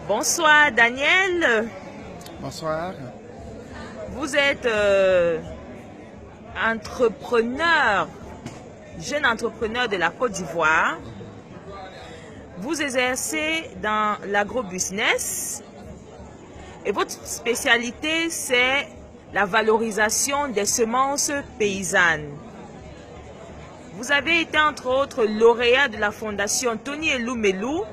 Bonsoir Daniel. Bonsoir. Vous êtes entrepreneur, jeune entrepreneur de la Côte d'Ivoire. Vous exercez dans l'agrobusiness et votre spécialité c'est la valorisation des semences paysannes. Vous avez été entre autres lauréat de la fondation Tony Elumelu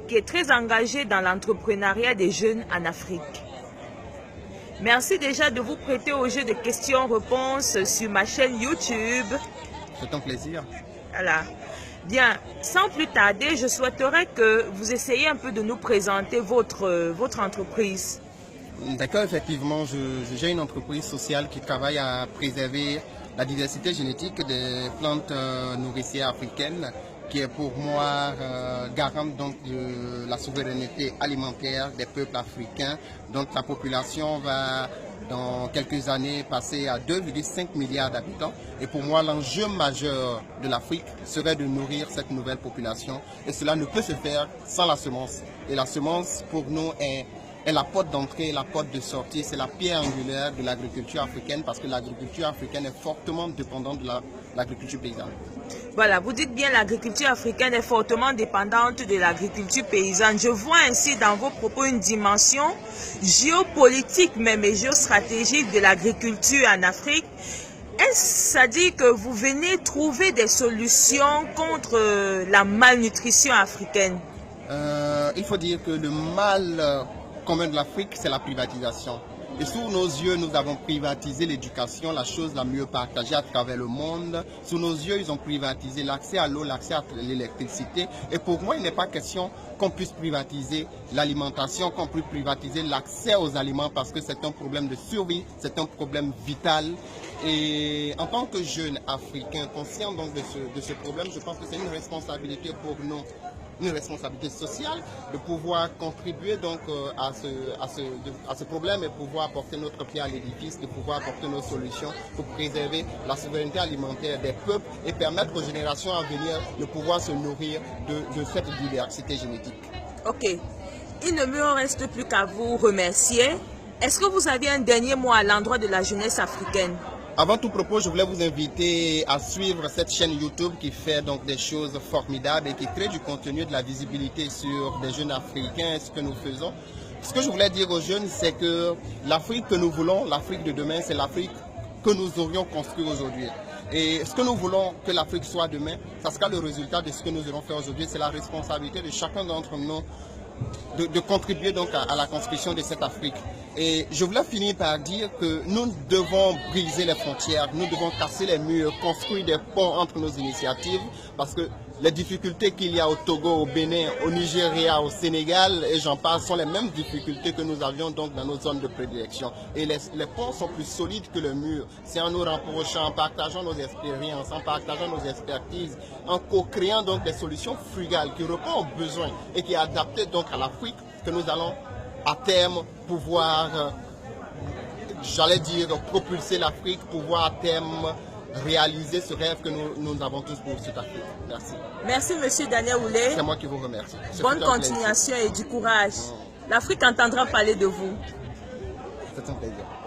qui est très engagée dans l'entrepreneuriat des jeunes en Afrique. Merci déjà de vous prêter au jeu de questions-réponses sur ma chaîne YouTube. C'est un plaisir. Voilà. Bien, sans plus tarder, je souhaiterais que vous essayiez un peu de nous présenter votre entreprise. D'accord, effectivement, j'ai une entreprise sociale qui travaille à préserver la diversité génétique des plantes nourricières africaines, qui est pour moi garante donc de la souveraineté alimentaire des peuples africains. Donc la population va dans quelques années passer à 2,5 milliards d'habitants. Et pour moi, l'enjeu majeur de l'Afrique serait de nourrir cette nouvelle population. Et cela ne peut se faire sans la semence. Et la semence, pour nous, est la porte d'entrée, la porte de sortie, c'est la pierre angulaire de l'agriculture africaine parce que l'agriculture africaine est fortement dépendante de l'agriculture paysanne. Voilà, vous dites bien l'agriculture africaine est fortement dépendante de l'agriculture paysanne. Je vois ainsi dans vos propos une dimension géopolitique même et géostratégique de l'agriculture en Afrique. Est-ce ça dit que vous venez trouver des solutions contre la malnutrition africaine? Il faut dire que le mal commun de l'Afrique, c'est la privatisation. Et sous nos yeux, nous avons privatisé l'éducation, la chose la mieux partagée à travers le monde. Sous nos yeux, ils ont privatisé l'accès à l'eau, l'accès à l'électricité. Et pour moi, il n'est pas question qu'on puisse privatiser l'alimentation, qu'on puisse privatiser l'accès aux aliments parce que c'est un problème de survie, c'est un problème vital. Et en tant que jeune africain, conscient donc de ce problème, je pense que c'est une responsabilité pour nous, une responsabilité sociale de pouvoir contribuer donc à ce problème et pouvoir apporter notre pierre à l'édifice, de pouvoir apporter nos solutions pour préserver la souveraineté alimentaire des peuples et permettre aux générations à venir de pouvoir se nourrir de cette diversité génétique. Ok. Il ne me reste plus qu'à vous remercier. Est-ce que vous avez un dernier mot à l'endroit de la jeunesse africaine? Avant tout propos, je voulais vous inviter à suivre cette chaîne YouTube qui fait donc des choses formidables et qui crée du contenu, de la visibilité sur des jeunes africains, ce que nous faisons. Ce que je voulais dire aux jeunes, c'est que l'Afrique que nous voulons, l'Afrique de demain, c'est l'Afrique que nous aurions construite aujourd'hui. Et ce que nous voulons que l'Afrique soit demain, ça sera le résultat de ce que nous aurons fait aujourd'hui. C'est la responsabilité de chacun d'entre nous de contribuer donc à la construction de cette Afrique. Et je voulais finir par dire que nous devons briser les frontières, nous devons casser les murs, construire des ponts entre nos initiatives parce que les difficultés qu'il y a au Togo, au Bénin, au Nigeria, au Sénégal et j'en passe sont les mêmes difficultés que nous avions donc dans nos zones de prédilection. Et les ponts sont plus solides que le mur. C'est en nous rapprochant, en partageant nos expériences, en partageant nos expertises, en co-créant donc des solutions frugales qui répondent aux besoins et qui sont adaptées donc à l'Afrique que nous allons à terme pouvoir, j'allais dire, propulser l'Afrique, pouvoir à terme réaliser ce rêve que nous avons tous pour cette Afrique. Merci. Merci, monsieur Daniel Oulé. C'est moi qui vous remercie. Bonne continuation et du courage. L'Afrique entendra parler de vous. C'est un plaisir.